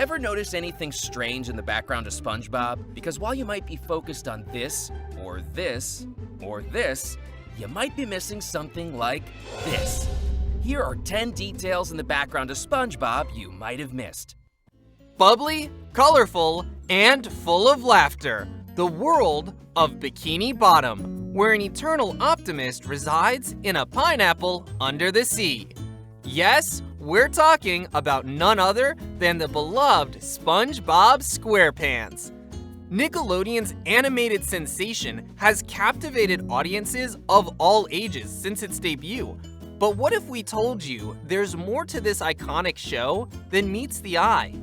Ever notice anything strange in the background of SpongeBob? Because while you might be focused on this, or this, or this, you might be missing something like this. Here are 10 details in the background of SpongeBob you might have missed. Bubbly, colorful, and full of laughter. The world of Bikini Bottom, where an eternal optimist resides in a pineapple under the sea. Yes, we're talking about none other than the beloved SpongeBob SquarePants. Nickelodeon's animated sensation has captivated audiences of all ages since its debut. But what if we told you there's more to this iconic show than meets the eye?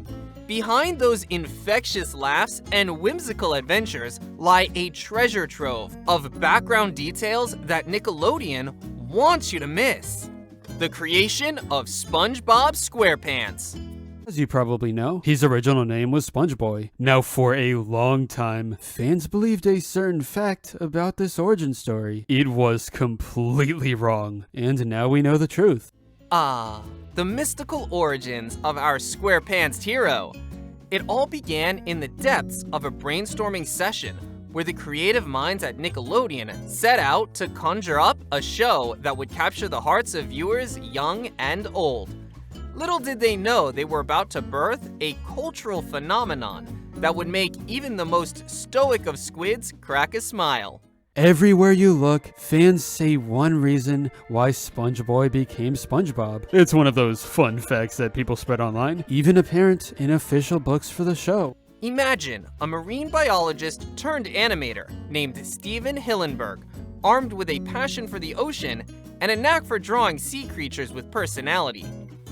Behind those infectious laughs and whimsical adventures lie a treasure trove of background details that Nickelodeon wants you to miss. The creation of SpongeBob SquarePants. As you probably know, his original name was SpongeBoy. Now, for a long time, fans believed a certain fact about this origin story. It was completely wrong, and now we know the truth. The mystical origins of our SquarePants hero. It all began in the depths of a brainstorming session where the creative minds at Nickelodeon set out to conjure up a show that would capture the hearts of viewers young and old. Little did they know they were about to birth a cultural phenomenon that would make even the most stoic of squids crack a smile. Everywhere you look, fans say one reason why SpongeBoy became SpongeBob. It's one of those fun facts that people spread online, even apparent in official books for the show. Imagine a marine biologist turned animator named Steven Hillenburg, armed with a passion for the ocean and a knack for drawing sea creatures with personality.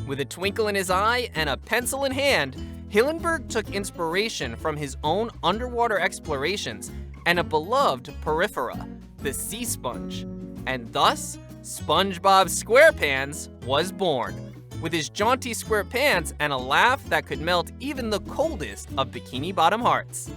With a twinkle in his eye and a pencil in hand, Hillenburg took inspiration from his own underwater explorations and a beloved periphera, the sea sponge. And thus, SpongeBob SquarePants was born, with his jaunty square pants and a laugh that could melt even the coldest of Bikini Bottom hearts.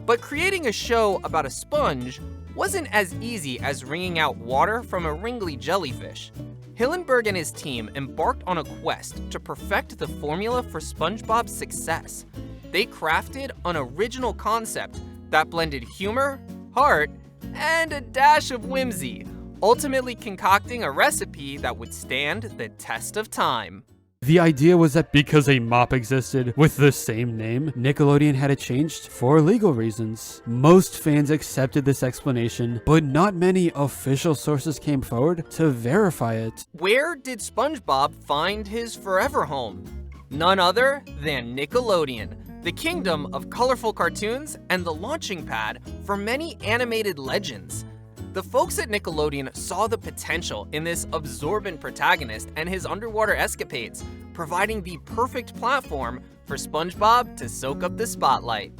But creating a show about a sponge wasn't as easy as wringing out water from a wriggly jellyfish. Hillenburg and his team embarked on a quest to perfect the formula for SpongeBob's success. They crafted an original concept that blended humor, heart, and a dash of whimsy, ultimately concocting a recipe that would stand the test of time. The idea was that because a mop existed with the same name, Nickelodeon had it changed for legal reasons. Most fans accepted this explanation, but not many official sources came forward to verify it. Where did SpongeBob find his forever home? None other than Nickelodeon, the kingdom of colorful cartoons and the launching pad for many animated legends. The folks at Nickelodeon saw the potential in this absorbent protagonist and his underwater escapades, providing the perfect platform for SpongeBob to soak up the spotlight.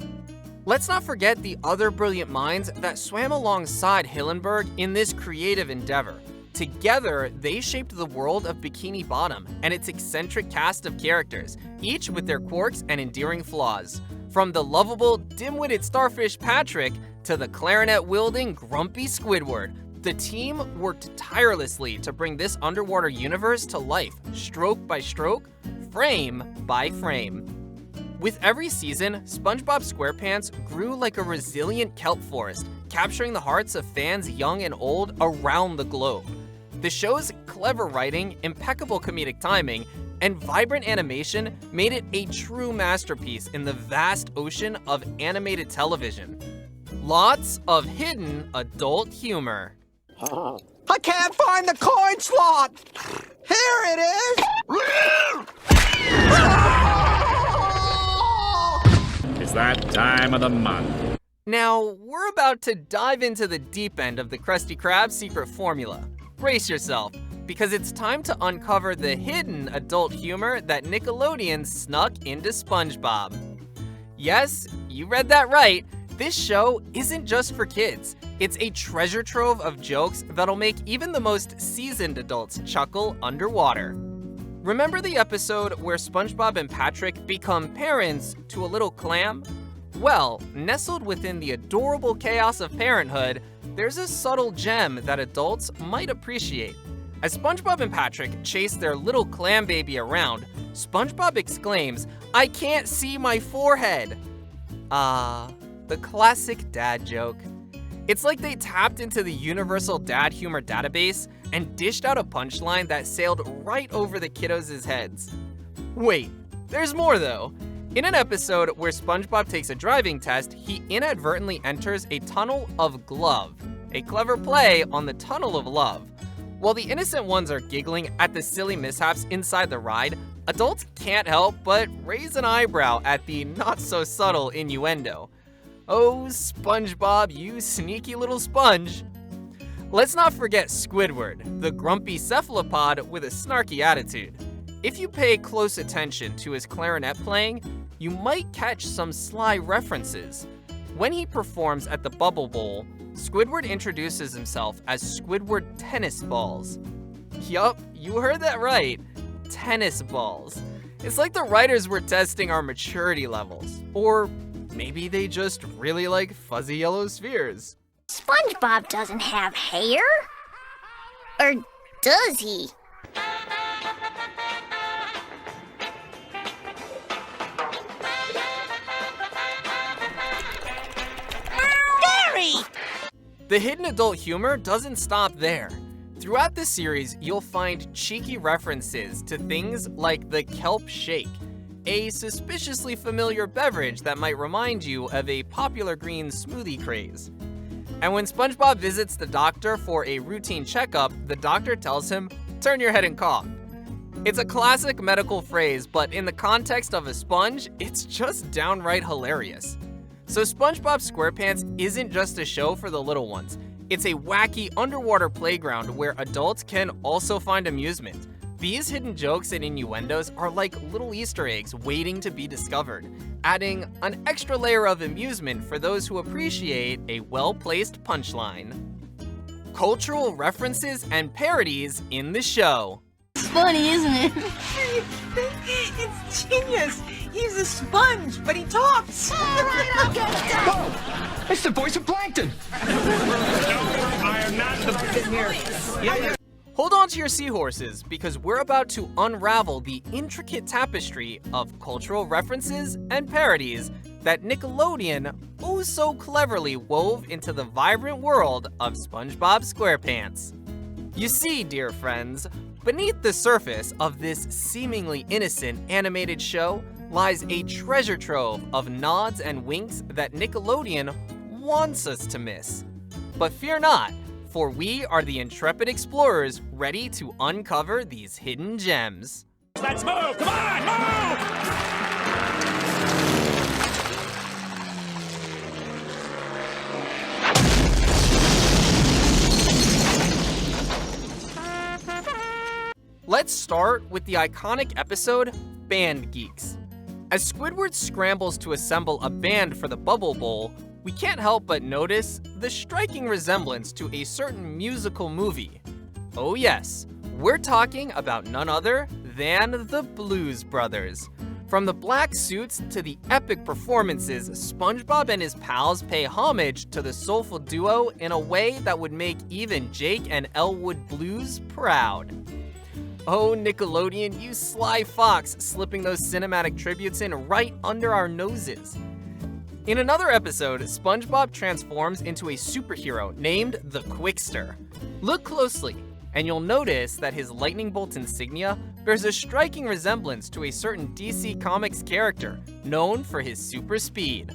Let's not forget the other brilliant minds that swam alongside Hillenburg in this creative endeavor. Together, they shaped the world of Bikini Bottom and its eccentric cast of characters, each with their quirks and endearing flaws. From the lovable, dim-witted starfish Patrick to the clarinet-wielding grumpy Squidward, the team worked tirelessly to bring this underwater universe to life, stroke by stroke, frame by frame. With every season, SpongeBob SquarePants grew like a resilient kelp forest, capturing the hearts of fans young and old around the globe. The show's clever writing, impeccable comedic timing, and vibrant animation made it a true masterpiece in the vast ocean of animated television. Lots of hidden adult humor. I can't find the coin slot! Here it is! It's that time of the month. Now, we're about to dive into the deep end of the Krusty Krab secret formula. Brace yourself, because it's time to uncover the hidden adult humor that Nickelodeon snuck into SpongeBob. Yes, you read that right. This show isn't just for kids. It's a treasure trove of jokes that'll make even the most seasoned adults chuckle underwater. Remember the episode where SpongeBob and Patrick become parents to a little clam? Well, nestled within the adorable chaos of parenthood, there's a subtle gem that adults might appreciate. As SpongeBob and Patrick chase their little clam baby around, SpongeBob exclaims, "I can't see my forehead!" The classic dad joke. It's like they tapped into the universal dad humor database and dished out a punchline that sailed right over the kiddos' heads. Wait, there's more though. In an episode where SpongeBob takes a driving test, he inadvertently enters a tunnel of glove, a clever play on the tunnel of love. While the innocent ones are giggling at the silly mishaps inside the ride, adults can't help but raise an eyebrow at the not-so-subtle innuendo. Oh, SpongeBob, you sneaky little sponge. Let's not forget Squidward, the grumpy cephalopod with a snarky attitude. If you pay close attention to his clarinet playing, you might catch some sly references. When he performs at the Bubble Bowl, Squidward introduces himself as Squidward Tennis Balls. Yup, you heard that right. Tennis balls. It's like the writers were testing our maturity levels. Or maybe they just really like fuzzy yellow spheres. SpongeBob doesn't have hair? Or does he? Gary! The hidden adult humor doesn't stop there. Throughout the series, you'll find cheeky references to things like the kelp shake, a suspiciously familiar beverage that might remind you of a popular green smoothie craze. And when SpongeBob visits the doctor for a routine checkup, the doctor tells him, "Turn your head and cough." It's a classic medical phrase, but in the context of a sponge, it's just downright hilarious. So SpongeBob SquarePants isn't just a show for the little ones. It's a wacky underwater playground where adults can also find amusement. These hidden jokes and innuendos are like little Easter eggs waiting to be discovered, adding an extra layer of amusement for those who appreciate a well-placed punchline. Cultural references and parodies in the show. It's funny, isn't it? It's genius! He's a sponge, but he talks! Whoa! It's the voice of Plankton! I am not the Hold on to your seahorses, because we're about to unravel the intricate tapestry of cultural references and parodies that Nickelodeon oh so cleverly wove into the vibrant world of SpongeBob SquarePants. You see, dear friends, beneath the surface of this seemingly innocent animated show lies a treasure trove of nods and winks that Nickelodeon wants us to miss. But fear not, for we are the intrepid explorers ready to uncover these hidden gems. Let's move! Come on, move! Let's start with the iconic episode, Band Geeks. As Squidward scrambles to assemble a band for the Bubble Bowl, we can't help but notice the striking resemblance to a certain musical movie. Oh yes, we're talking about none other than the Blues Brothers. From the black suits to the epic performances, SpongeBob and his pals pay homage to the soulful duo in a way that would make even Jake and Elwood Blues proud. Oh, Nickelodeon, you sly fox, slipping those cinematic tributes in right under our noses. In another episode, SpongeBob transforms into a superhero named the Quickster. Look closely, and you'll notice that his lightning bolt insignia bears a striking resemblance to a certain DC Comics character known for his super speed.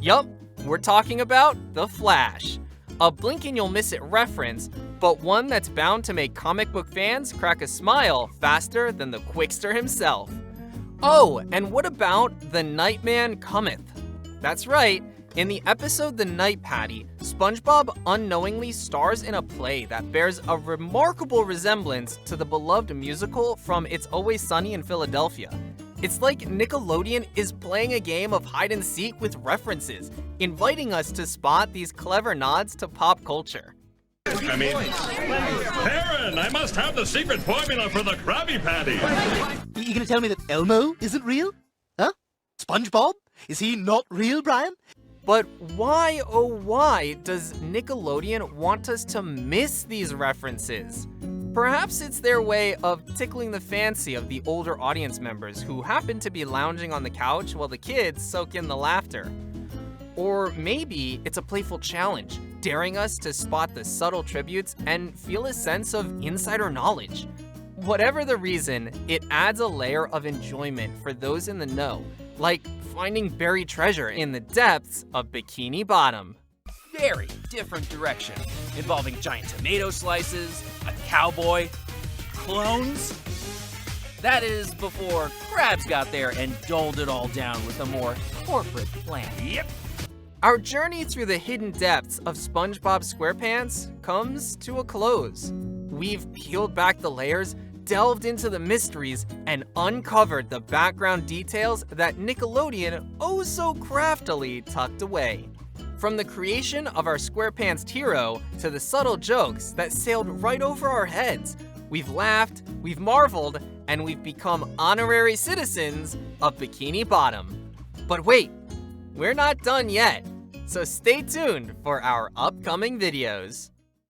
Yup, we're talking about the Flash. A blink and you'll miss it reference, but one that's bound to make comic book fans crack a smile faster than the Quickster himself. Oh, and what about The Nightman Cometh? That's right, in the episode The Night Patty, SpongeBob unknowingly stars in a play that bears a remarkable resemblance to the beloved musical from It's Always Sunny in Philadelphia. It's like Nickelodeon is playing a game of hide and seek with references, inviting us to spot these clever nods to pop culture. Karen, I must have the secret formula for the Krabby Patty. You gonna tell me that Elmo isn't real? Huh? SpongeBob? Is he not real, Brian? But why, oh why, does Nickelodeon want us to miss these references? Perhaps it's their way of tickling the fancy of the older audience members who happen to be lounging on the couch while the kids soak in the laughter. Or maybe it's a playful challenge, daring us to spot the subtle tributes and feel a sense of insider knowledge. Whatever the reason, it adds a layer of enjoyment for those in the know, like finding buried treasure in the depths of Bikini Bottom. Very different direction, involving giant tomato slices, a cowboy, clones. That is before Krabs got there and doled it all down with a more corporate plan. Yep. Our journey through the hidden depths of SpongeBob SquarePants comes to a close. We've peeled back the layers, delved into the mysteries, and uncovered the background details that Nickelodeon oh so craftily tucked away. From the creation of our SquarePants hero to the subtle jokes that sailed right over our heads, we've laughed, we've marveled, and we've become honorary citizens of Bikini Bottom. But wait, we're not done yet, so stay tuned for our upcoming videos.